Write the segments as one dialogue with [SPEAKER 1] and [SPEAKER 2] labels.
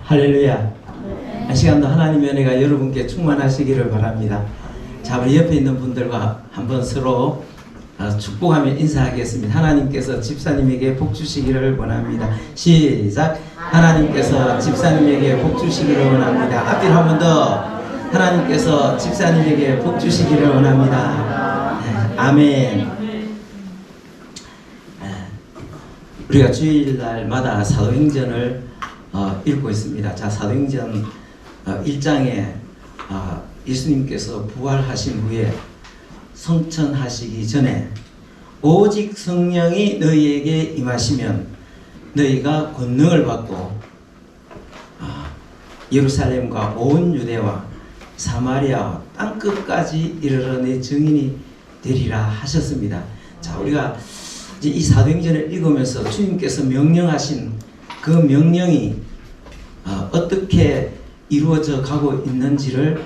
[SPEAKER 1] 할렐루야. 이 시간도 하나님의 은혜가 여러분께 충만하시기를 바랍니다. 자, 우리 옆에 있는 분들과 한번 서로 축복하며 인사하겠습니다. 하나님께서 집사님에게 복 주시기를 원합니다. 시작. 하나님께서 집사님에게 복 주시기를 원합니다. 앞뒤로 한 번 더. 하나님께서 집사님에게 복 주시기를 원합니다. 아멘. 우리가 주일날마다 사도행전을 읽고 있습니다. 자, 사도행전 1장에 예수님께서 부활하신 후에 성천하시기 전에 오직 성령이 너희에게 임하시면 너희가 권능을 받고 예루살렘과 온 유대와 사마리아 땅끝까지 이르러 내 증인이 되리라 하셨습니다. 자, 우리가 이제 이 사도행전을 읽으면서 주님께서 명령하신 그 명령이 어떻게 이루어져 가고 있는지를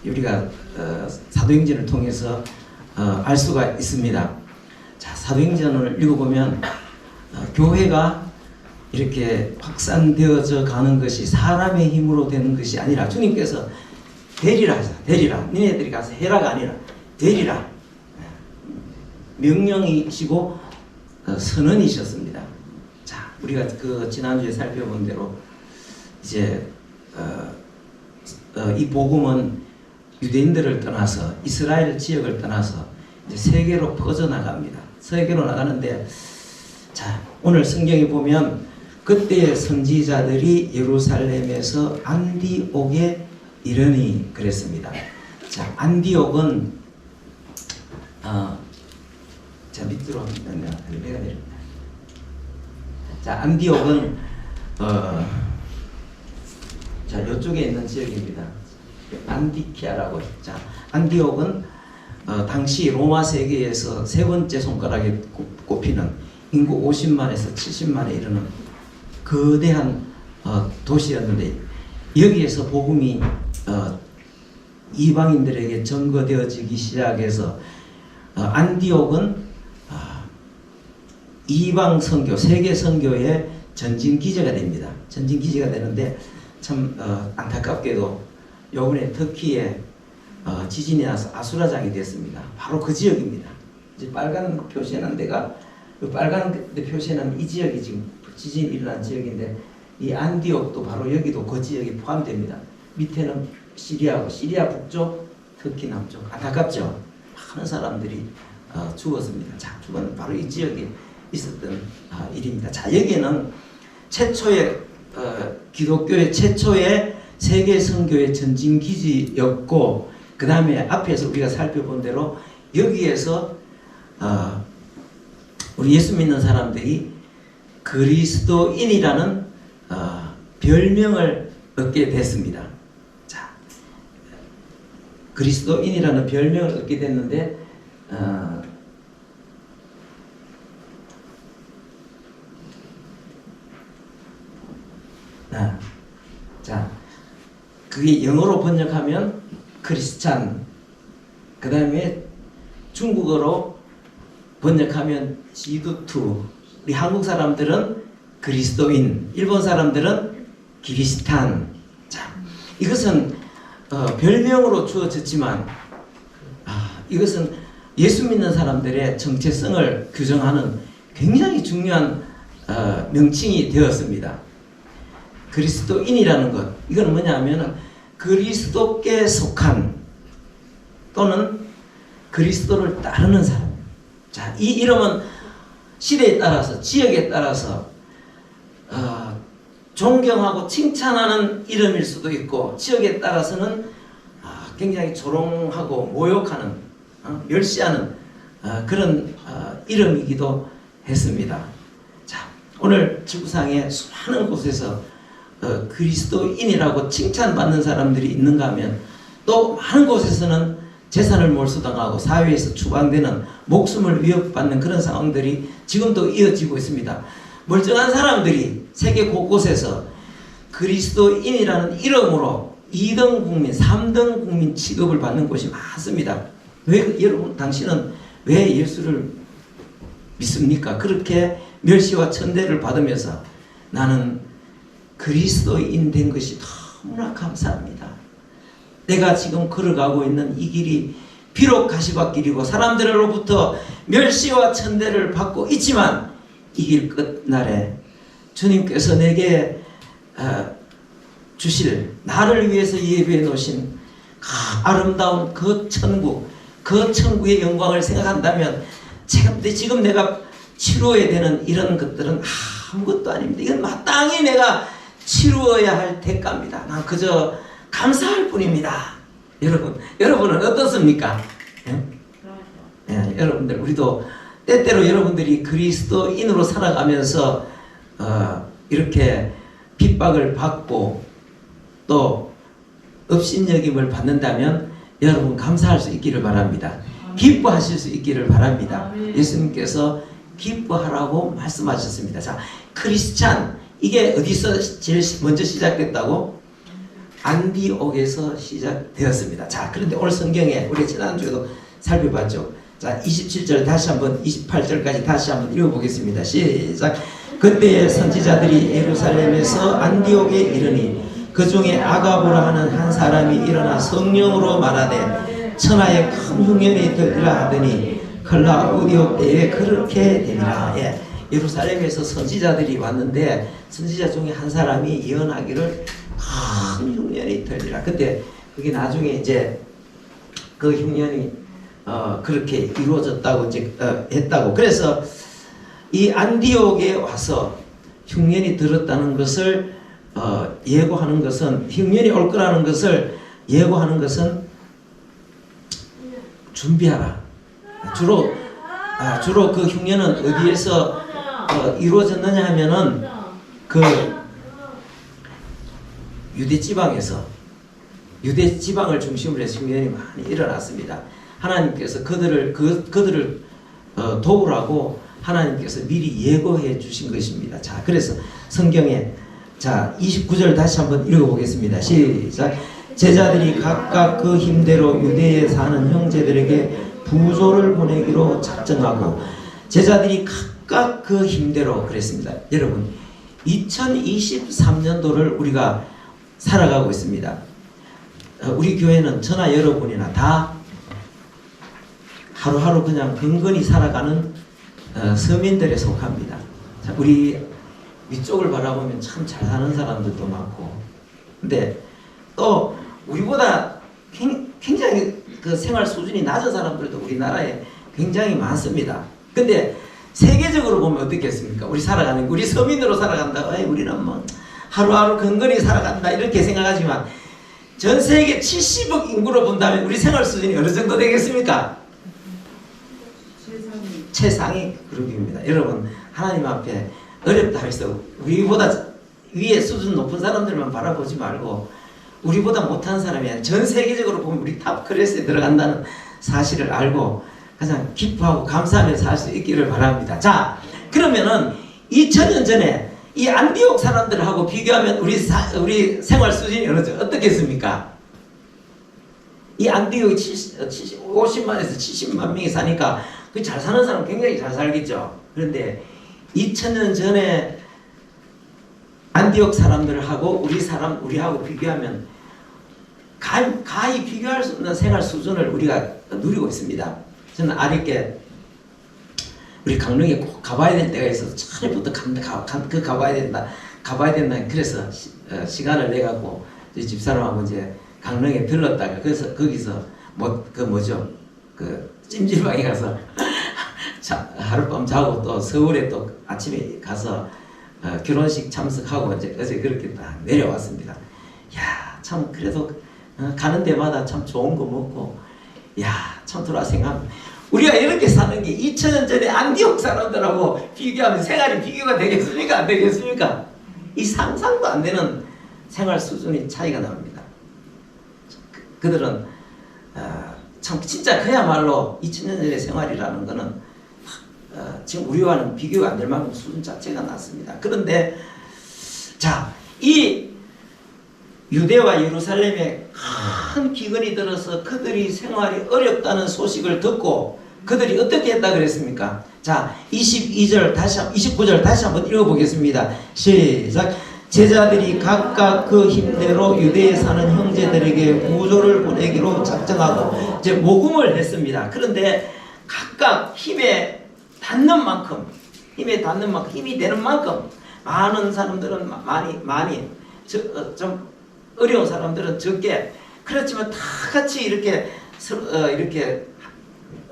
[SPEAKER 1] 우리가 사도행전을 통해서 알 수가 있습니다. 자, 사도행전을 읽어보면 교회가 이렇게 확산되어져 가는 것이 사람의 힘으로 되는 것이 아니라 주님께서 되리라 하셔. 되리라. 니네들이 가서 해라가 아니라 되리라. 명령이시고 선언이셨습니다. 자, 우리가 그 지난주에 살펴본 대로 이제 이 복음은 유대인들을 떠나서 이스라엘 지역을 떠나서 이제 세계로 퍼져나갑니다. 세계로 나가는데, 자, 오늘 성경에 보면 그때의 선지자들이 예루살렘에서 안디옥에 이르니 그랬습니다. 자, 안디옥은 자, 밑으로 내가 내립니다. 자, 안디옥은 자, 이쪽에 있는 지역입니다. 안디키아라고. 자, 안디옥은 당시 로마 세계에서 세 번째 손가락에 꼽히는 인구 50만에서 70만에 이르는 거대한 도시였는데, 여기에서 복음이 이방인들에게 전거되어지기 시작해서 안디옥은 이방 선교, 세계 선교의 전진 기지가 됩니다. 전진 기지가 되는데 참 안타깝게도 요번에 터키에 지진이 나서 아수라장이 됐습니다. 바로 그 지역입니다. 이제 빨간 표시한 데가, 빨간 표시는 이 지역이 지금 지진이 일어난 지역인데, 이 안디옥도 바로 여기도 그 지역에 포함됩니다. 밑에는 시리아고, 시리아 북쪽, 터키 남쪽. 안타깝죠? 많은 사람들이 죽었습니다. 자, 죽은 바로 이 지역에 있었던 일입니다. 자, 여기에는 최초의 기독교의 최초의 세계 선교의 전진 기지였고, 그 다음에 앞에서 우리가 살펴본 대로 여기에서 우리 예수 믿는 사람들이 그리스도인이라는 별명을 얻게 됐습니다. 자, 그리스도인이라는 별명을 얻게 됐는데, 자, 그게 영어로 번역하면 크리스찬, 그 다음에 중국어로 번역하면 지두투, 우리 한국 사람들은 그리스도인, 일본 사람들은 기리스탄. 자, 이것은 별명으로 주어졌지만 이것은 예수 믿는 사람들의 정체성을 규정하는 굉장히 중요한 명칭이 되었습니다. 그리스도인이라는 것, 이건 뭐냐면 그리스도께 속한 또는 그리스도를 따르는 사람. 자, 이 이름은 시대에 따라서, 지역에 따라서 존경하고 칭찬하는 이름일 수도 있고, 지역에 따라서는 굉장히 조롱하고 모욕하는, 멸시하는 그런 이름이기도 했습니다. 자, 오늘 지구상에 수많은 곳에서 그리스도인이라고 칭찬받는 사람들이 있는가 하면, 또 많은 곳에서는 재산을 몰수당하고 사회에서 추방되는, 목숨을 위협받는 그런 상황들이 지금도 이어지고 있습니다. 멀쩡한 사람들이 세계 곳곳에서 그리스도인이라는 이름으로 2등 국민, 3등 국민 취급을 받는 곳이 많습니다. 왜, 여러분, 당신은 왜 예수를 믿습니까? 그렇게 멸시와 천대를 받으면서 나는 그리스도인 된 것이 너무나 감사합니다. 내가 지금 걸어가고 있는 이 길이 비록 가시밭길이고 사람들로부터 멸시와 천대를 받고 있지만 이 길 끝날에 주님께서 내게 주실 나를 위해서 예비해 놓으신 아름다운 그 천국, 그 천국의 영광을 생각한다면 지금 내가 치루어야 되는 이런 것들은 아무것도 아닙니다. 이건 마땅히 내가 치루어야 할 대가입니다. 난 그저 감사할 뿐입니다. 여러분은 어떻습니까? 여러분들, 우리도 때때로 여러분들이 그리스도인으로 살아가면서 이렇게 핍박을 받고 또 업신여김을 받는다면 여러분 감사할 수 있기를 바랍니다. 기뻐하실 수 있기를 바랍니다. 예수님께서 기뻐하라고 말씀하셨습니다. 자, 크리스찬, 이게 어디서 제일 먼저 시작됐다고? 안디옥에서 시작되었습니다. 자, 그런데 오늘 성경에 우리 지난주에도 살펴봤죠. 자, 27절 다시 한번 28절까지 다시 한번 읽어보겠습니다. 시작. 그때의 선지자들이 예루살렘에서 안디옥에 이르니 그 중에 아가보라 하는 한 사람이 일어나 성령으로 말하되 천하에 큰 흉년이 들리라 하더니 클라우디오 때에 그렇게 되니라. 예루살렘에서 선지자들이 왔는데 선지자 중에 한 사람이 예언하기를 큰 흉년이 들리라. 근데 그게 나중에 이제 그 흉년이 그렇게 이루어졌다고 이제 했다고. 그래서 이 안디옥에 와서 흉년이 들었다는 것을 예고하는 것은, 흉년이 올 거라는 것을 예고하는 것은 준비하라. 주로 그 흉년은 어디에서 이루어졌느냐 하면은 그 유대 지방에서, 유대 지방을 중심으로 해서 흉년이 많이 일어났습니다. 하나님께서 그들을 도우라고 하나님께서 미리 예고해 주신 것입니다. 자, 그래서 성경에 자 29절 다시 한번 읽어보겠습니다. 시작. 제자들이 각각 그 힘대로 유대에 사는 형제들에게 부조를 보내기로 작정하고, 제자들이 각각 그 힘대로 그랬습니다. 여러분, 2023년도를 우리가 살아가고 있습니다. 우리 교회는 저나 여러분이나 다 하루하루 그냥 근근히 살아가는 서민들에 속합니다. 자, 우리 위쪽을 바라보면 참 잘 사는 사람들도 많고, 근데 또 우리보다 굉장히 그 생활 수준이 낮은 사람들도 우리나라에 굉장히 많습니다. 근데 세계적으로 보면 어떻겠습니까? 우리 서민으로 살아간다. 우리는 뭐 하루하루 근근히 살아간다 이렇게 생각하지만 전 세계 70억 인구로 본다면 우리 생활 수준이 어느 정도 되겠습니까? 최상위 그룹입니다. 여러분, 하나님 앞에 어렵다 해서 우리보다 위에 수준 높은 사람들만 바라보지 말고 우리보다 못한 사람이 아니라 전 세계적으로 보면 우리 탑 클래스에 들어간다는 사실을 알고 가장 기뻐하고 감사하며 살 수 있기를 바랍니다. 자, 그러면은 2000년 전에 이 안디옥 사람들하고 비교하면 우리 생활 수준이 어떻겠습니까? 이 안디옥이 50만에서 70만 명이 사니까 그 잘 사는 사람 굉장히 잘 살겠죠. 그런데 2000년 전에 안디옥 사람들하고 우리하고 비교하면 가히 비교할 수 없는 생활 수준을 우리가 누리고 있습니다. 저는 아랫게 우리 강릉에 꼭 가봐야 될 때가 있어서 처음부터 가봐야 된다. 그래서 시간을 내갖고 집사람하고 이제 강릉에 들렀다가 그래서 거기서 찜질방에 가서 하룻밤 자고 또 서울에 또 아침에 가서 결혼식 참석하고 이제 어제 그렇게 딱 내려왔습니다. 야, 참 그래도 가는 데마다 참 좋은 거 먹고, 야, 참 돌아 생각합니다. 우리가 이렇게 사는 게 2000년 전에 안디옥 사람들하고 비교하면 생활이 비교가 되겠습니까? 안 되겠습니까? 이 상상도 안 되는 생활 수준이 차이가 납니다. 그들은 참 진짜 그야말로 2000년 전의 생활이라는 거는 지금 우리와는 비교가 안 될 만큼 수준 자체가 낮습니다. 그런데 자, 이 유대와 예루살렘에 큰 기근이 들어서 그들이 생활이 어렵다는 소식을 듣고 그들이 어떻게 했다 그랬습니까? 자, 29절 다시 한번 읽어보겠습니다. 시작. 제자들이 각각 그 힘대로 유대에 사는 형제들에게 부조를 보내기로 작정하고 이제 모금을 했습니다. 그런데 각각 힘에 닿는 만큼 힘이 되는 만큼 많은 사람들은 많이 좀 어려운 사람들은 적게, 그렇지만 다 같이 이렇게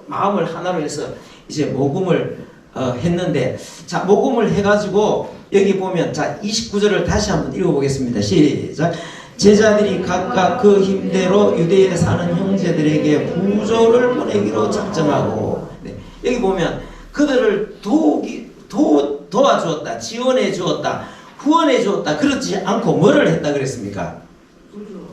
[SPEAKER 1] 마음을 하나로 해서 이제 모금을 했는데, 자, 모금을 해가지고 여기 보면, 자, 29절을 다시 한번 읽어보겠습니다. 시작. 제자들이 각각 그 힘대로 유대에 사는 형제들에게 부조를 보내기로 작정하고, 네, 여기 보면 그들을 도와주었다, 지원해 주었다, 후원해 주었다, 그렇지 않고 뭐를 했다 그랬습니까?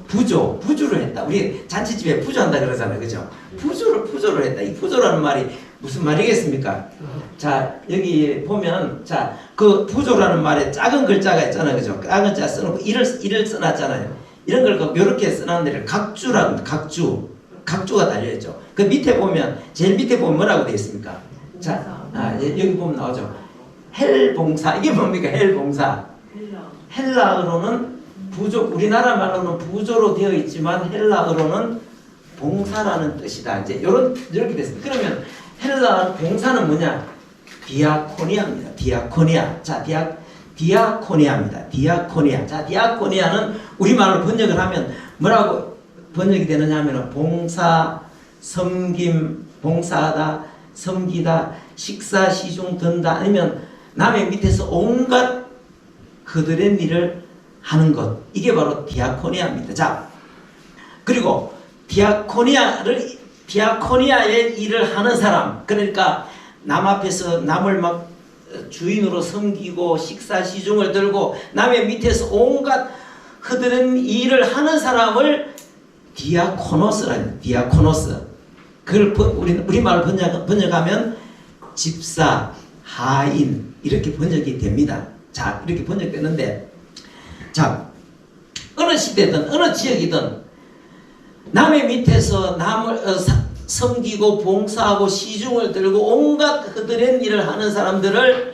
[SPEAKER 1] 부조를 했다. 우리 잔치집에 부조한다 그러잖아요, 그죠? 부조를 했다. 이 부조라는 말이 무슨 말이겠습니까? 자, 여기 보면, 자, 그 부조라는 말에 작은 글자가 있잖아요, 그죠? 작은 글자 써놓고 일을 써놨잖아요. 이런 걸 이렇게 써놨는 데를 각주라고 합니다. 각주가 달려있죠. 그 밑에 보면, 제일 밑에 보면 뭐라고 되어 있습니까? 자, 여기 보면 나오죠. 헬봉사. 이게 뭡니까? 헬봉사. 헬라어로는 부조, 우리나라 말로는 부조로 되어 있지만 헬라어로는 봉사라는 뜻이다. 이제 이렇게 됐습니다. 그러면 헬라 봉사는 뭐냐? 디아코니아입니다. 디아코니아. 자, 디아코니아입니다. 디아코니아. 자, 디아코니아는 우리말로 번역을 하면 뭐라고 번역이 되느냐 하면 봉사, 섬김, 봉사하다, 섬기다, 식사, 시중, 든다, 아니면 남의 밑에서 온갖 그들의 일을 하는 것. 이게 바로 디아코니아입니다. 자, 그리고 디아코니아의 일을 하는 사람, 그러니까 남 앞에서 남을 막 주인으로 섬기고 식사 시중을 들고 남의 밑에서 온갖 그들은 일을 하는 사람을 디아코노스라는, 디아코노스. 그걸 우리말로 번역하면 집사, 하인, 이렇게 번역이 됩니다. 자, 이렇게 번역되는데, 자, 어느 시대든 어느 지역이든 남의 밑에서 남을 섬기고 봉사하고 시중을 들고 온갖 그들의 일을 하는 사람들을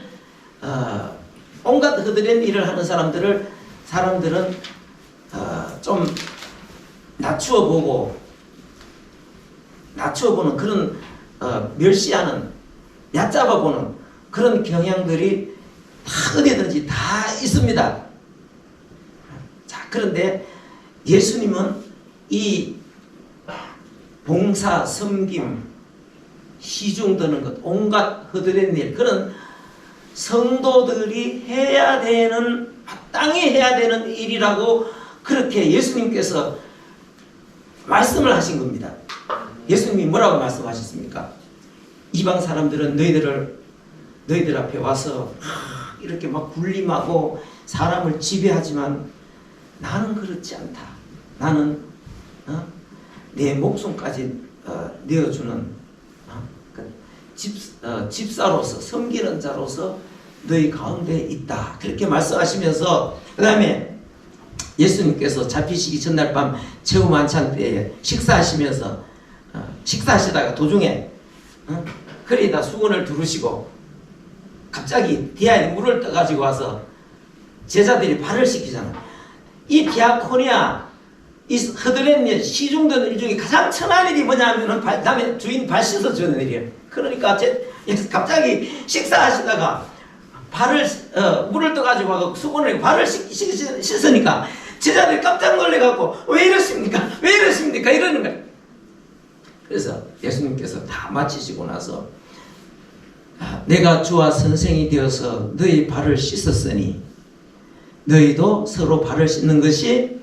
[SPEAKER 1] 사람들은 좀 낮추어보는 그런 멸시하는, 얕잡아보는 그런 경향들이 다 어디든지 다 있습니다. 자, 그런데 예수님은 이 봉사, 섬김, 시중 드는 것, 온갖 허드렛 일, 그런 성도들이 해야 되는, 마땅히 해야 되는 일이라고 그렇게 예수님께서 말씀을 하신 겁니다. 예수님이 뭐라고 말씀하셨습니까? 이방 사람들은 너희들 앞에 와서 이렇게 막 군림하고 사람을 지배하지만 나는 그렇지 않다. 나는 내 목숨까지 내어주는 집사로서, 섬기는 자로서 너희 가운데 있다. 그렇게 말씀하시면서, 그 다음에 예수님께서 잡히시기 전날 밤 최후 만찬 때에 식사하시다가 도중에 그리다 수건을 두르시고 갑자기 디아에 물을 떠가지고 와서 제자들이 발을 씻기잖아. 이 디아코니아, 이 허드렛 일, 시중되는 일 중에 가장 천한 일이 뭐냐면은 남의 주인 발 씻어주는 일이에요. 그러니까 갑자기 식사하시다가 물을 떠가지고 와서 수건을 발을 씻으니까 제자들이 깜짝 놀래갖고 왜 이러십니까? 이러는 거예요. 그래서 예수님께서 다 마치시고 나서 내가 주와 선생이 되어서 너희 발을 씻었으니 너희도 서로 발을 씻는 것이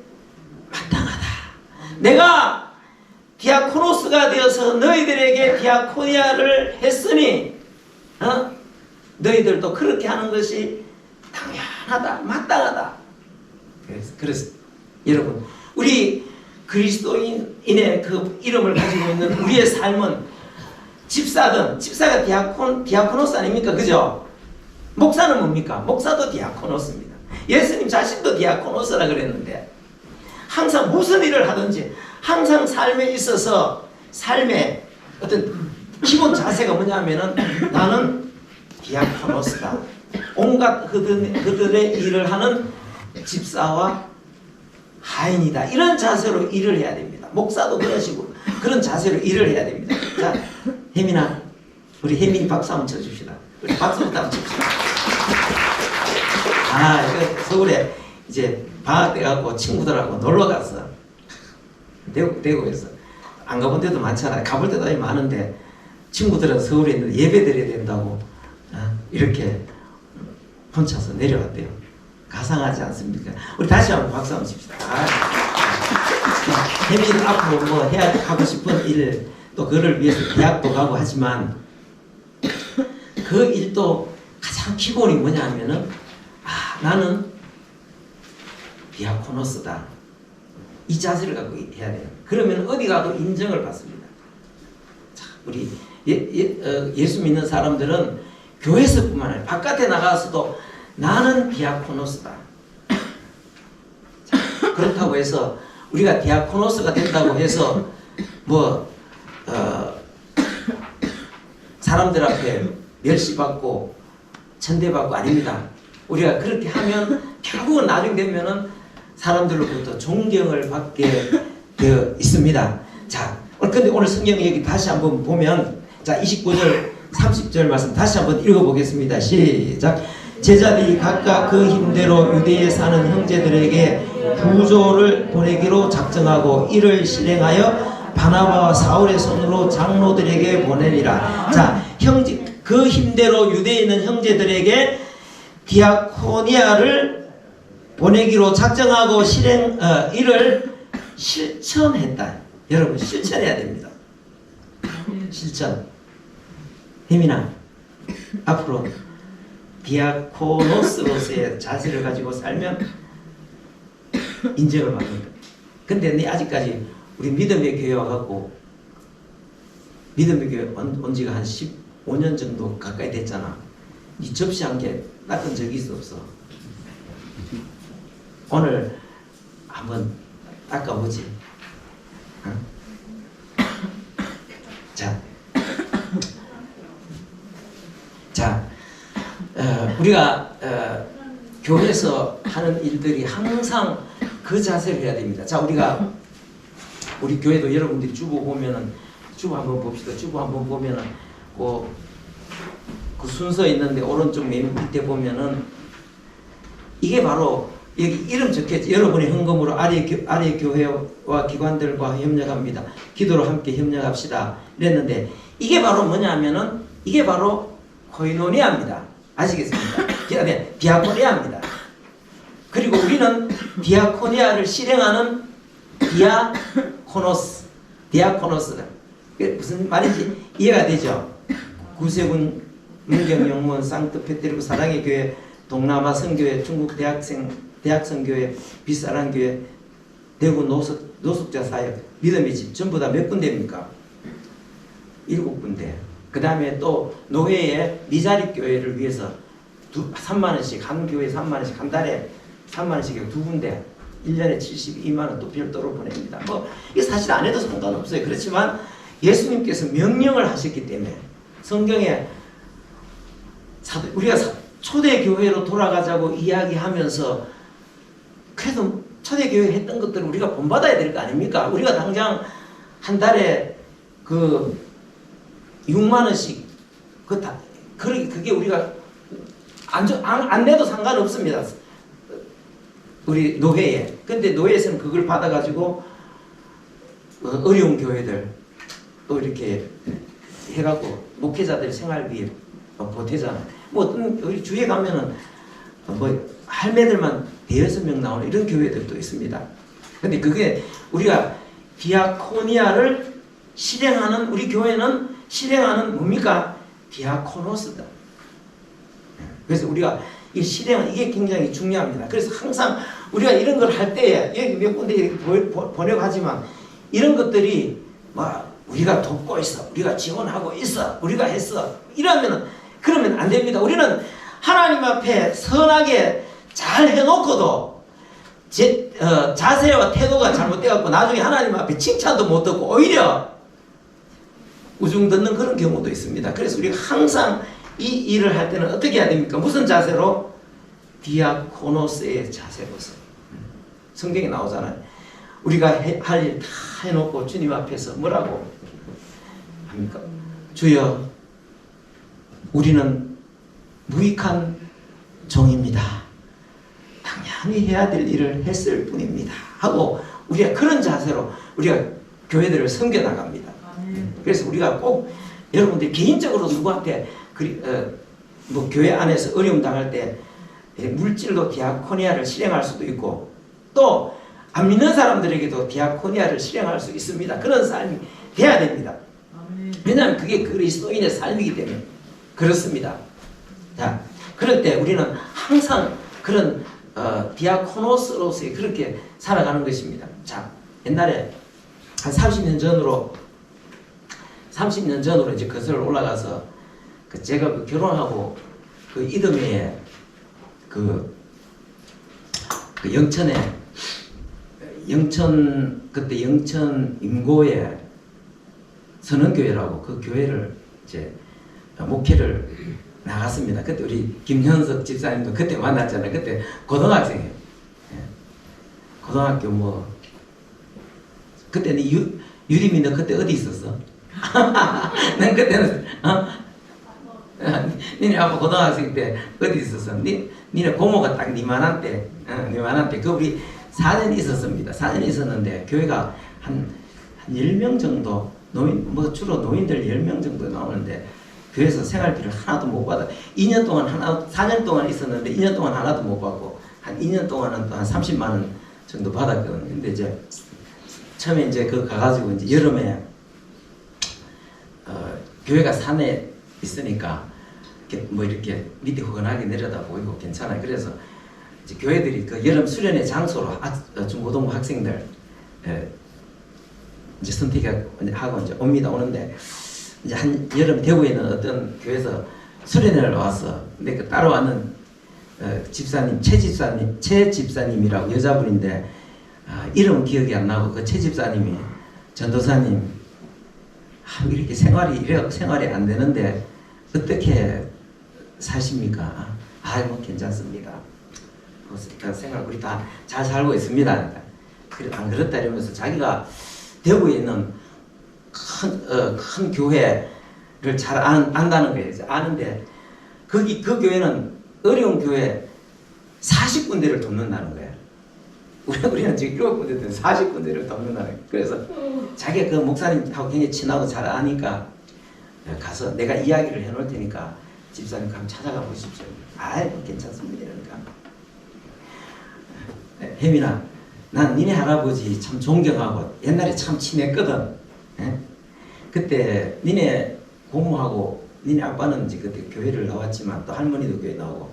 [SPEAKER 1] 마땅하다. 내가 디아코노스가 되어서 너희들에게 디아코니아를 했으니 너희들도 그렇게 하는 것이 당연하다, 마땅하다. 그래서 여러분, 우리 그리스도인의 그 이름을 가지고 있는 우리의 삶은 집사가 디아코노스 아닙니까? 그죠? 목사는 뭡니까? 목사도 디아코노스입니다. 예수님 자신도 디아코노스라 그랬는데, 항상 무슨 일을 하든지 항상 삶에 있어서 삶의 어떤 기본 자세가 뭐냐면은 나는 디아코노스다. 온갖 그들의 일을 하는 집사와 하인이다. 이런 자세로 일을 해야 됩니다. 목사도 그런 식으로 그런 자세로 일을 해야 됩니다. 자, 혜민아, 우리 혜민이 박수 한번 쳐줍시다. 우리 박수부터 한번 칩시다. 서울에 이제 방학 때 가고 친구들하고 놀러 갔어. 대구에서. 안 가본 데도 많잖아. 가볼 데도 많은데 친구들은 서울에 있는데 예배 드려야 된다고 이렇게 혼자서 내려왔대요. 가상하지 않습니까? 우리 다시 한번 박수 한번 칩시다. 혜민이는 앞으로 뭐 해야 하고 싶은 일, 또 그를 위해서 대학도 가고 하지만 그 일도 가장 기본이 뭐냐 하면은 나는 디아코노스다. 이 자세를 갖고 해야 돼요. 그러면 어디 가도 인정을 받습니다. 자, 우리 예수 믿는 사람들은 교회에서뿐만 아니라 바깥에 나가서도 나는 디아코노스다. 자, 그렇다고 해서 우리가 디아코노스가 된다고 해서 사람들 앞에 멸시받고 천대받고 아닙니다. 우리가 그렇게 하면 결국은 나중에 되면은 사람들로부터 존경을 받게 되어 있습니다. 자, 근데 오늘 성경 얘기 다시 한번 보면, 자, 29절, 30절 말씀 다시 한번 읽어보겠습니다. 시작. 제자들이 각각 그 힘대로 유대에 사는 형제들에게 부조를 보내기로 작정하고 이를 실행하여 바나바와 사울의 손으로 장로들에게 보내니라. 자, 그 힘대로 유대에 있는 형제들에게 디아코니아를 보내기로 작정하고 이를 실천했다. 여러분, 실천해야 됩니다. 실천. 혜민아, 앞으로 디아코노스로서의 자세를 가지고 살면 인정을 받는다. 근데 네 아직까지 우리 믿음의 교회 와갖고 믿음의 교회 온 지가 한 15년 정도 가까이 됐잖아. 네 접시 한 개 닦은 적이 있어 없어? 오늘 한번 닦아보지. 자, 우리가 교회에서 하는 일들이 항상 그 자세를 해야 됩니다. 자, 우리 교회도 여러분들이 주보 보면은, 주보 한번 봅시다. 주보 한번 보면은 그 순서 있는데 오른쪽 맨 밑에 보면은 이게 바로 여기 이름 적혀있죠. 여러분의 헌금으로 아래 교회와 기관들과 협력합니다. 기도로 함께 협력합시다. 이랬는데 이게 바로 뭐냐면은 이게 바로 코이노니아입니다. 아시겠습니까? 디아코니아입니다. 그리고 우리는 디아코니아를 실행하는 디아코노스다. 무슨 말인지 이해가 되죠? 구세군 문경영문 상트페테르부 사랑의 교회, 동남아 선교회, 중국 대학선교회, 빗사랑교회, 대구 노숙자 사역, 믿음의 집 전부 다 몇 군데입니까? 7군데. 그 다음에 또 노회의 미자립 교회를 위해서 3만원씩, 한 교회 3만원씩, 한 달에 3만원씩 2군데, 1년에 72만원 또 별도로 보냅니다. 이게 사실 안 해도 상관없어요. 그렇지만 예수님께서 명령을 하셨기 때문에 성경에 우리가 초대교회로 돌아가자고 이야기하면서 그래도 초대교회 했던 것들을 우리가 본받아야 될 거 아닙니까? 우리가 당장 한 달에 6만원씩 그게 우리가 안 내도 상관없습니다. 우리 노회에. 근데 노회에서는 그걸 받아가지고 어려운 교회들 또 이렇게 해갖고 목회자들 생활비에 보태잖아요. 우리 주위에 가면은 할매들만 5-6명 나오는 이런 교회들도 있습니다. 근데 그게 우리가 디아코니아를 실행하는, 우리 교회는 실행하는 뭡니까? 디아코노스다. 그래서 우리가 이 실행은 이게 굉장히 중요합니다. 그래서 항상 우리가 이런 걸 할 때에 여기 몇 군데 이렇게 보내고 하지만 이런 것들이 우리가 돕고 있어, 우리가 지원하고 있어, 우리가 했어 그러면 안 됩니다. 우리는 하나님 앞에 선하게 잘 해놓고도 자세와 태도가 잘못돼갖고 나중에 하나님 앞에 칭찬도 못 듣고 오히려 우중 듣는 그런 경우도 있습니다. 그래서 우리가 항상 이 일을 할 때는 어떻게 해야 됩니까? 무슨 자세로? 디아코노스의 자세로서. 성경에 나오잖아요. 우리가 할 일 다 해놓고 주님 앞에서 뭐라고 합니까? 주여, 우리는 무익한 종입니다. 당연히 해야 될 일을 했을 뿐입니다. 하고 우리가 그런 자세로 우리가 교회들을 섬겨 나갑니다. 그래서 우리가 꼭 여러분들이 개인적으로 누구한테 뭐 교회 안에서 어려움 당할 때 물질로 디아코니아를 실행할 수도 있고 또 안 믿는 사람들에게도 디아코니아를 실행할 수 있습니다. 그런 삶이 돼야 됩니다. 왜냐하면 그게 그리스도인의 삶이기 때문에 그렇습니다. 자, 그럴 때 우리는 항상 그런 디아코노스로서 그렇게 살아가는 것입니다. 자, 옛날에 한 30년 전으로 이제 거슬러 올라가서 제가 결혼하고 이듬해에 그때 영천 임고에 선언교회라고 그 교회를 이제 목회를 나갔습니다. 그때 우리 김현석 집사님도 그때 만났잖아요. 그때 고등학생이에요. 고등학교 뭐 그때는 유림이 너 그때 어디 있었어? 난 그때는 니네 아빠 고등학생 때 어디 있었어? 니네 고모가 딱 니만한 때 그 우리 4년 있었습니다. 4년 있었는데 교회가 한 10명 정도 주로 노인들 10명 정도 나오는데 교회에서 생활비를 하나도 못 받아. 4년 동안 있었는데 2년 동안 하나도 못 받고 한 2년 동안은 또 한 30만 원 정도 받았거든요. 근데 이제 처음에 이제 가가지고 이제 여름에 교회가 산에 있으니까 뭐 이렇게 밑에 허건하게 내려다 보이고 괜찮아요. 그래서 이제 교회들이 여름 수련의 장소로 중고등부 학생들 이제 선택하고 이제 오는데 이제 한 여름 대구에 있는 어떤 교회에서 수련회를 와서 근데 따라왔는 집사님 최 집사님이라고 여자분인데 이름은 기억이 안 나고 그 최 집사님이 전도사님 이렇게 생활이 안 되는데 어떻게 사십니까? 뭐 괜찮습니다. 그 생활 우리 다 잘 살고 있습니다. 안 그렇다 이러면서 자기가 대구에 있는 큰 교회를 잘 안다는 거예요. 아는데 그 교회는 어려운 교회 40군데를 돕는다는 거예요. 우리는 지금 7군데인데 40군데를 돕는다는 거예요. 그래서 자기가 그 목사님하고 굉장히 친하고 잘 아니까 가서 내가 이야기를 해놓을 테니까 집사님 한번 찾아가 보십시오. 괜찮습니다. 이러니까 혜민아, 난 니네 할아버지 참 존경하고 옛날에 참 친했거든. 그때 니네 고모하고 니네 아빠는 이제 그때 교회를 나왔지만 또 할머니도 교회 나오고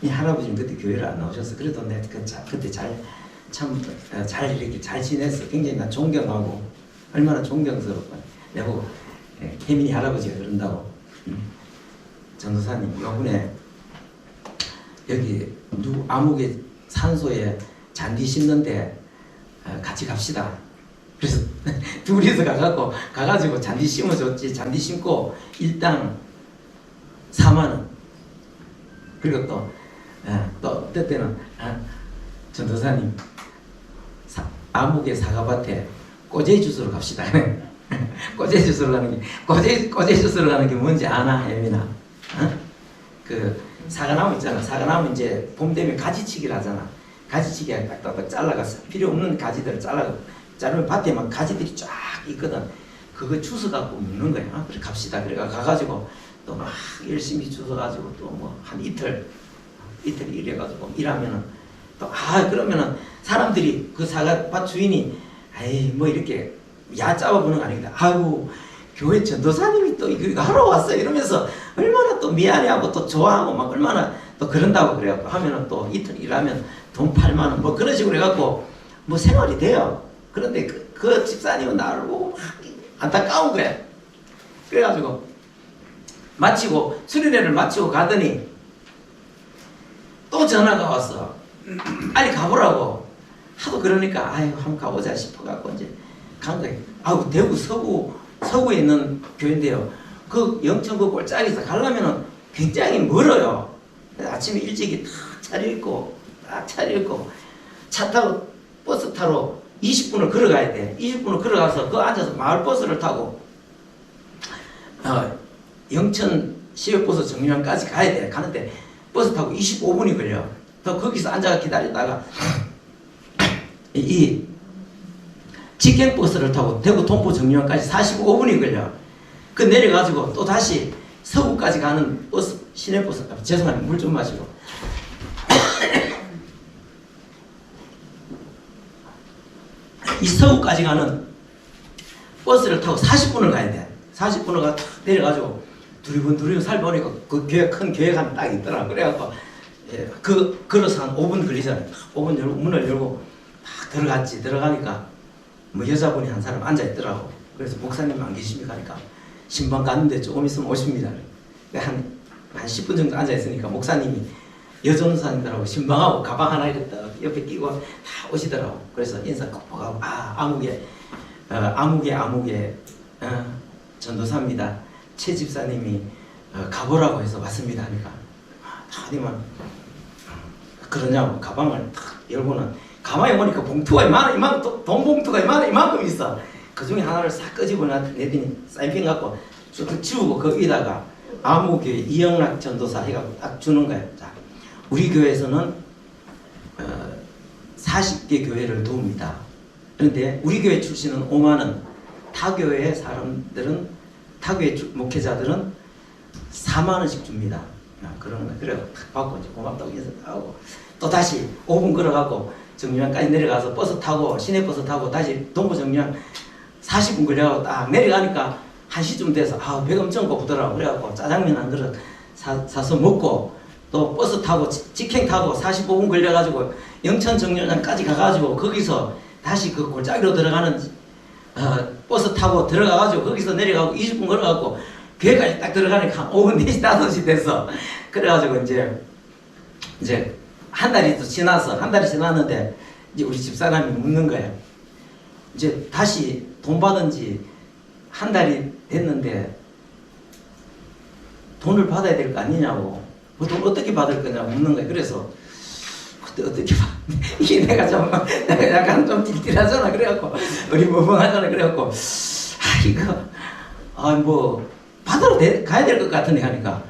[SPEAKER 1] 니 할아버지는 그때 교회를 안 나오셨어. 그래도 내가 그때 잘 이렇게 잘 지냈어. 굉장히 난 존경하고 얼마나 존경스럽고 내가 혜민이 할아버지가 그런다고 전도사님 요번에 여기 암흑의 산소에 잔디 심는데 같이 갑시다. 그래서 둘이서 가가지고 잔디 심어줬지. 잔디 심고 일당 4만 원. 그리고 또 때때는 전도사님 암흑의 사과밭에 꼬제이 주스로 갑시다. 꼬제이 주스로 가는 게 뭔지 아나 혜민아? 그 사과나무 있잖아. 사과나무 이제 봄 되면 가지치기를 하잖아. 가지치기에 딱딱딱 잘라가서 필요 없는 가지들을 자르면 밭에 막 가지들이 쫙 있거든. 그거 주워 갖고 먹는 거야. 그래 갑시다. 그래 가가지고 또 막 열심히 주워 가지고 또 뭐 한 이틀 일해가지고 일하면은 또 그러면은 사람들이 그 사과밭 주인이 뭐 이렇게 얕잡아보는 거 아니겠다. 교회 전도사님이 또 이거 하러 왔어 이러면서 얼마나 또 미안해하고 또 좋아하고 막 얼마나 또 그런다고 그래갖고 하면은 또 이틀 일하면 돈 8만 원 뭐 그런 식으로 해갖고 뭐 생활이 돼요. 그런데 그 집사님은 나를 보고 막 안타까운 거야. 그래가지고 수련회를 마치고 가더니 또 전화가 왔어. 빨리 가보라고. 하도 그러니까 한번 가보자 싶어갖고 이제 간 거예요. 대구 서구에 있는 교회인데요. 그 영천 그 꼴짝에서 가려면은 굉장히 멀어요. 아침에 일찍이 탁 차려입고 딱 차려입고 차 타고 버스 타러 20분을 걸어가야 돼. 20분을 걸어가서 그 앉아서 마을버스를 타고 영천 시외버스 정류장까지 가야 돼. 가는데 버스 타고 25분이 걸려. 또 거기서 앉아 기다리다가 이 직행버스를 타고 대구 동포 정류장까지 45분이 걸려. 그 내려가지고 또 다시 서구까지 가는 버스, 시내버스, 죄송합니다. 물 좀 마시고. 이 서구까지 가는 버스를 타고 40분을 가야 돼. 40분을 가 탁 내려가지고 두리번 살펴보니까 그 교회, 큰 교회가 하나 딱 있더라. 그래갖고 걸어서 한 5분 걸리잖아요. 5분 열고 문을 열고 딱 들어갔지. 들어가니까 뭐 여자분이 한 사람 앉아 있더라고. 그래서 목사님 안 계십니까? 하니까 신방 갔는데 조금 있으면 오십니다. 한 10분 정도 앉아 있으니까 목사님이 여전사님들하고 신방하고 가방 하나 이렇게 옆에 끼고 다 오시더라고. 그래서 인사 꼭 하고 아무개 전도사입니다. 최 집사님이 가보라고 해서 왔습니다. 하니까 다니만 그러냐고 가방을 탁 열고는 가방에 보니까 봉투가 이만큼 돈 봉투가 이만큼 있어. 그 중에 하나를 싹 끄집어 내더니 사인펜 갖고 쭉 지우고 거기다가 아무교회 이영락 전도사 해갖고 딱 주는 거야. 자, 우리 교회에서는 40개 교회를 도웁니다. 그런데 우리 교회 출신은 5만 원, 타 교회 사람들은 타 교회 목회자들은 4만 원씩 줍니다. 그러는 거야. 그래 탁 받고 이제 고맙다고 인사하고 또 다시 5분 걸어가고 정류장까지 내려가서 버스 타고 시내버스 타고 다시 동부 정류장 40분 걸려가고 딱 내려가니까 1시쯤 돼서 배가 엄청 고프더라고. 그래갖고 짜장면 한 그릇 사서 먹고 또 버스 타고 직행 타고 45분 걸려가지고 영천 정류장까지 가가지고 거기서 다시 그 골짜기로 들어가는 버스 타고 들어가가지고 거기서 내려가고 20분 걸어가고 교회까지 딱 들어가니까 오후 4시 5시 됐어. 그래가지고 이제 한 달이 또 지났어. 한 달이 지났는데 이제 우리 집사람이 묻는 거야. 이제 다시 돈 받은 지 한 달이 됐는데 돈을 받아야 될 거 아니냐고. 그 돈 어떻게 받을 거냐고 묻는 거야. 그래서 그때 어떻게 받? 이게 내가 약간 좀 딜딜하잖아. 그래갖고 우리 멍멍하잖아. 그래갖고 뭐 받으러 가야 될 것 같은데 하니까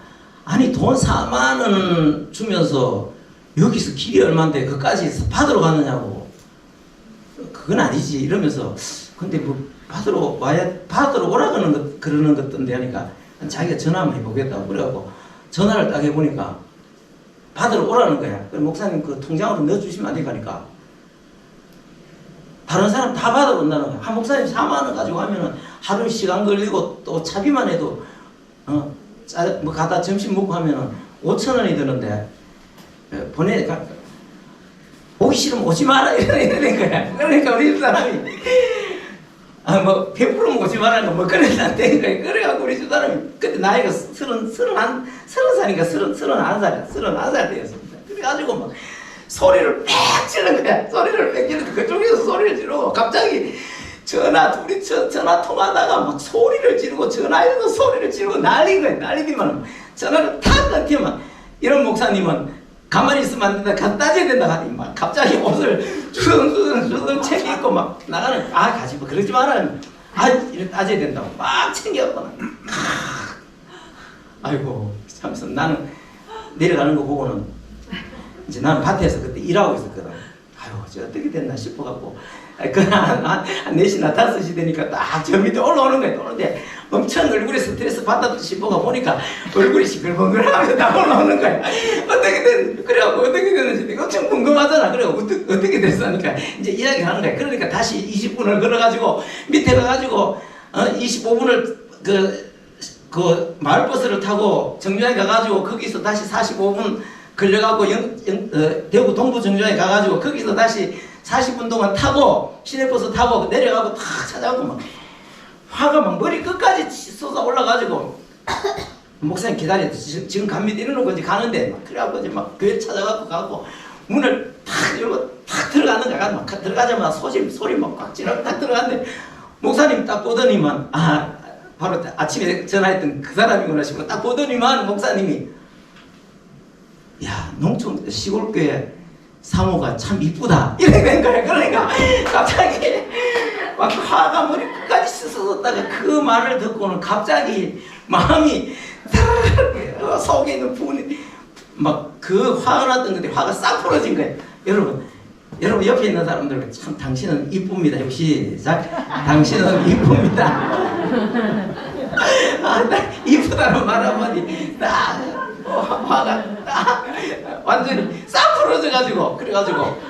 [SPEAKER 1] 아니 돈 4만 원 주면서 여기서 길이 얼만데 그까지 받으러 가느냐고. 그건 아니지 이러면서 근데 뭐 받으러 오라 그러는 것던데 하니까 자기가 전화 한번 해보겠다고. 그래갖고 전화를 딱 해보니까 받으러 오라는 거야. 그래 목사님 그 통장으로 넣어주시면 안 되니까 다른 사람 다 받으러 온다는 거야. 한 목사님 4만 원 가지고 하면은 하루 시간 걸리고 또 차비만 해도 뭐 가다 점심 먹고 하면은 5천 원이 드는데 오기 싫으면 오지 마라 이러는 거야. 그러니까 우리 집사람이 뭐 100% 오지 마라는 거 뭐 그랬다는 거야. 그래갖고 우리 집사람이 그때 나이가 31살이니까 31살 되었습니다. 그래가지고 막 소리를 빽 지르는 거야. 소리를 빽 지르는데 그쪽에서 소리를 지르고 갑자기 둘이 전화 통하다가 막 소리를 지르고 전화해서 소리를 지르고 난린 거야. 난리기만 전화를 탁 끊기만 이런 목사님은 가만히 있으면 안 된다. 가서 따져야 된다. 하니 막 갑자기 옷을 주렁주렁 챙기고 막 나가는 가지 뭐 그러지 마라. 이렇게 따져야 된다고 막 챙겨갖고 아이고 참 나는 내려가는 거 보고는 이제 나는 밭에서 그때 일하고 있었거든. 아유 저 어떻게 됐나 싶어갖고 한 4시나 5시 되니까 딱 저 밑에 올라오는 거야. 오는데 엄청 얼굴에 스트레스 받았듯이 싶어가 보니까 얼굴이 시끌벙글하면서 다 올라오는 거야. 그래갖고 어떻게 됐는지 내가 엄청 궁금하잖아. 그래갖고 어떻게 됐어 하니까 이제 이야기를 하는 거야. 그러니까 다시 20분을 걸어가지고 밑에 가가지고 25분을 그 마을버스를 타고 정류장에 가가지고 거기서 다시 45분 걸려가고 대구 동부 정류장에 가가지고 거기서 다시 40분 동안 타고 시내버스 타고 내려가고 탁 찾아가고 막 화가 막 머리 끝까지 쏟아 올라가지고 목사님 기다려 지금 갑니다 이러는 건지 가는데 막 그래갖고 이제 막 교회 찾아가고 가고 문을 탁 열고 탁 들어가는 거야. 막 들어가자마자 소리 막 꽉 찌르고 딱 들어갔는데 목사님 딱 보더니만 바로 아침에 전화했던 그 사람이구나 싶고 딱 보더니만 목사님이 야, 농촌 시골교회 사모가 참 이쁘다 이렇게 된 거예요. 그러니까 갑자기 막 화가 머리 끝까지 씻어졌다가 그 말을 듣고는 갑자기 마음이 속에 있는 부분이 막 그 화가 났던 건데 화가 싹 풀어진 거예요. 여러분 옆에 있는 사람들 참 당신은 이쁩니다. 시작. 당신은 이쁩니다. 아, 나 이쁘다는 말 한마디 딱 화가 딱 완전히 싹 풀어져가지고 그래가지고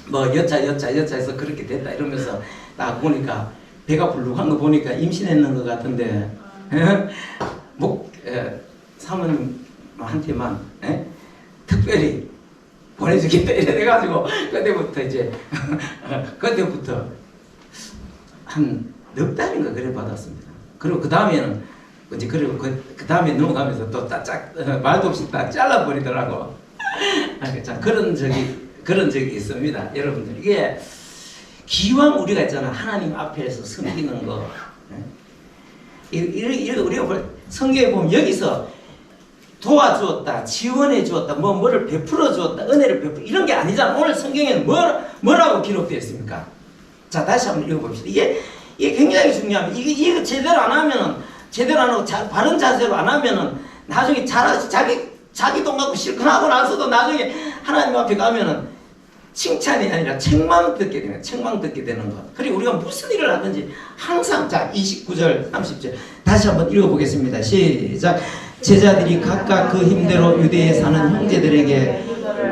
[SPEAKER 1] 뭐 여차 해서 그렇게 됐다 이러면서 딱 보니까 배가 불룩한 거 보니까 임신했는 것 같은데 사모님한테만 특별히 보내주겠다 이래가지고 그때부터 한 넉 달인가 그래 받았습니다. 그리고 그 다음에는 이제 그리고 그 다음에 넘어가면서 또 딱 말도 없이 딱 잘라버리더라고. 참 그런 적이 있습니다. 여러분들 이게 기왕 우리가 있잖아 하나님 앞에서 섬기는 거. 우리가 성경에 보면 여기서 도와주었다, 지원해 주었다, 뭐를 베풀어 주었다, 은혜를 베풀 이런 게 아니잖아. 오늘 성경에는 뭐라고 기록되어 있습니까? 자, 다시 한번 읽어봅시다. 이게 굉장히 중요합니다. 이거 제대로 안 하면은, 제대로 안 하고 바른 자세로 안 하면은 나중에 자기 돈 갖고 실컷 하고 나서도 나중에 하나님 앞에 가면은 칭찬이 아니라 책망 듣게 되는 것. 그리고 우리가 무슨 일을 하든지 항상 자 29절 30절 다시 한번 읽어보겠습니다. 시작. 제자들이 각각 그 힘대로 유대에 사는 형제들에게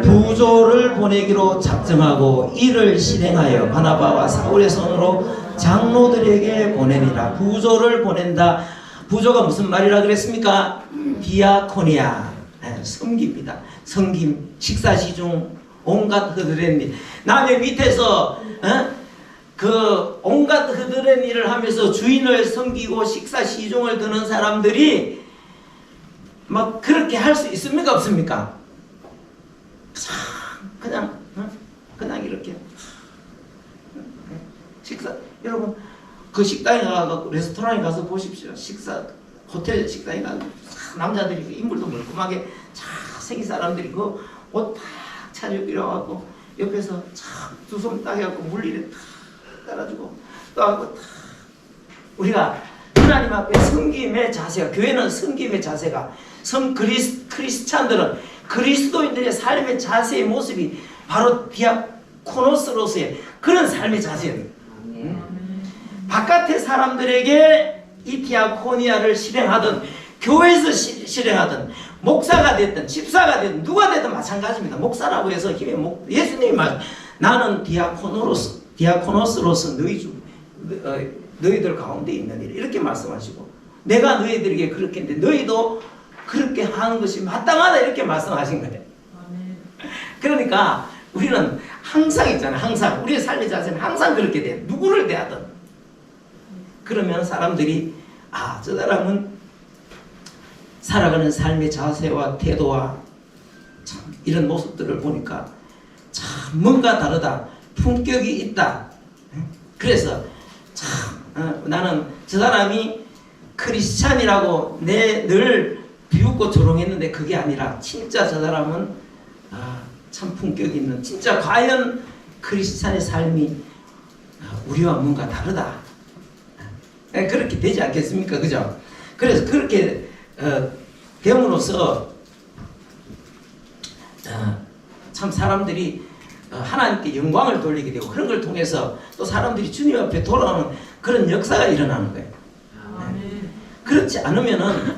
[SPEAKER 1] 부조를 보내기로 작정하고 이를 실행하여 바나바와 사울의 손으로 장로들에게 보내니라. 부조를 보낸다. 부조가 무슨 말이라 그랬습니까? 디아코니아. 섬깁니다. 섬김, 식사시중, 온갖 흐드렛 일. 남의 밑에서 그 온갖 흐드렛 일을 하면서 주인을 섬기고 식사시중을 드는 사람들이 막 그렇게 할 수 있습니까? 없습니까? 그냥 이렇게 여러분 그 식당에 가서 레스토랑에 가서 보십시오. 호텔 식당에 가서 남자들이 인물도 멀끔하게 잘생긴 사람들이 그 옷 다 차려입고 이러고 옆에서 두 손 딱 해갖고 물리를 탁 따라주고 또 하고 탁 우리가 하나님 앞에 섬김의 자세가 교회는 섬김의 자세가 크리스찬들은 그리스도인들의 삶의 자세의 모습이 바로 디아코노스로서의 그런 삶의 자세예요. 바깥의 사람들에게 이 디아코니아를 실행하든 교회에서 실행하든 목사가 됐든 집사가 됐든 누가 됐든 마찬가지입니다. 목사라고 해서 예수님이 말 나는 디아코노스로서 너희들 가운데 있는 일 이렇게 말씀하시고 내가 너희들에게 그렇게 했는데 너희도 그렇게 하는 것이 마땅하다 이렇게 말씀하신 거예요. 그러니까 우리는 항상 있잖아요. 항상 우리의 삶의 자세는 항상 그렇게 돼. 누구를 대하든 그러면 사람들이 저 사람은 살아가는 삶의 자세와 태도와 참 이런 모습들을 보니까 참 뭔가 다르다. 품격이 있다. 그래서 참 나는 저 사람이 크리스찬이라고 늘 비웃고 조롱했는데 그게 아니라 진짜 저 사람은 참 품격 있는 진짜 과연 크리스찬의 삶이 우리와 뭔가 다르다. 그렇게 되지 않겠습니까? 그죠? 그래서 그렇게 됨으로써 참 사람들이 하나님께 영광을 돌리게 되고 그런 걸 통해서 또 사람들이 주님 앞에 돌아오는 그런 역사가 일어나는 거예요. 그렇지 않으면은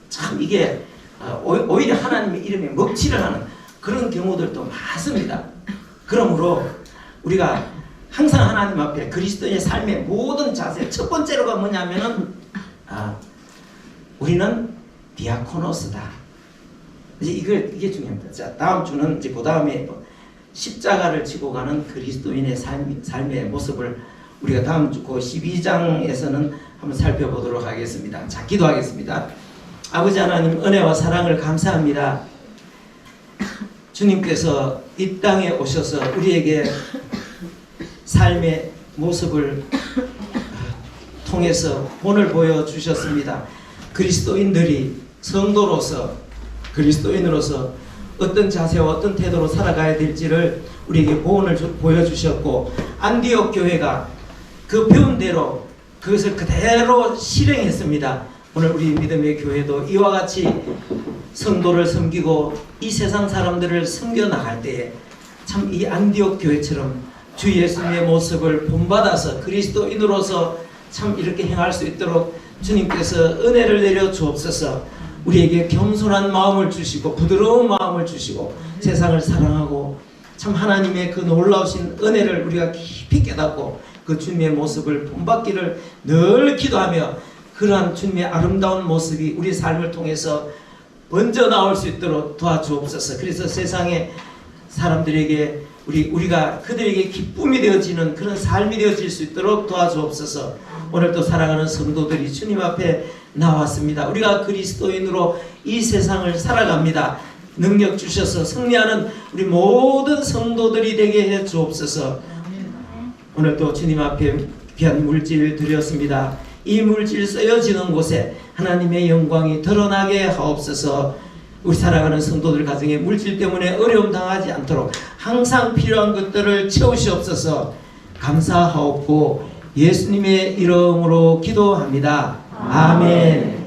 [SPEAKER 1] 참 이게 오히려 하나님의 이름에 먹칠을 하는 그런 경우들도 많습니다. 그러므로 우리가 항상 하나님 앞에 그리스도의 삶의 모든 자세 첫 번째로가 뭐냐면은 우리는 디아코노스다. 이제 이게 중요합니다. 자, 다음 주는 이제 그 다음에 십자가를 지고 가는 그리스도인의 삶의 모습을 우리가 다음 주 그 12장에서는 한번 살펴보도록 하겠습니다. 자, 기도하겠습니다. 아버지 하나님 은혜와 사랑을 감사합니다. 주님께서 이 땅에 오셔서 우리에게 삶의 모습을 통해서 본을 보여주셨습니다. 그리스도인들이 성도로서 그리스도인으로서 어떤 자세와 어떤 태도로 살아가야 될지를 우리에게 보여주셨고, 안디옥 교회가 그 배운 대로 그것을 그대로 실행했습니다. 오늘 우리 믿음의 교회도 이와 같이 성도를 섬기고 이 세상 사람들을 섬겨 나갈 때에 참 이 안디옥 교회처럼 주 예수님의 모습을 본받아서 그리스도인으로서 참 이렇게 행할 수 있도록 주님께서 은혜를 내려 주옵소서. 우리에게 겸손한 마음을 주시고 부드러운 마음을 주시고 세상을 사랑하고 참 하나님의 그 놀라우신 은혜를 우리가 깊이 깨닫고 그 주님의 모습을 본받기를 늘 기도하며 그러한 주님의 아름다운 모습이 우리 삶을 통해서 번져 나올 수 있도록 도와주옵소서. 그래서 세상에 사람들에게 우리가 그들에게 기쁨이 되어지는 그런 삶이 되어질 수 있도록 도와주옵소서. 오늘도 사랑하는 성도들이 주님 앞에 나왔습니다. 우리가 그리스도인으로 이 세상을 살아갑니다. 능력 주셔서 승리하는 우리 모든 성도들이 되게 해 주옵소서. 오늘도 주님 앞에 귀한 물질 드렸습니다. 이 물질 쓰여지는 곳에 하나님의 영광이 드러나게 하옵소서. 우리 사랑하는 성도들 가정에 물질 때문에 어려움 당하지 않도록 항상 필요한 것들을 채우시옵소서. 감사하옵고 예수님의 이름으로 기도합니다. 아멘.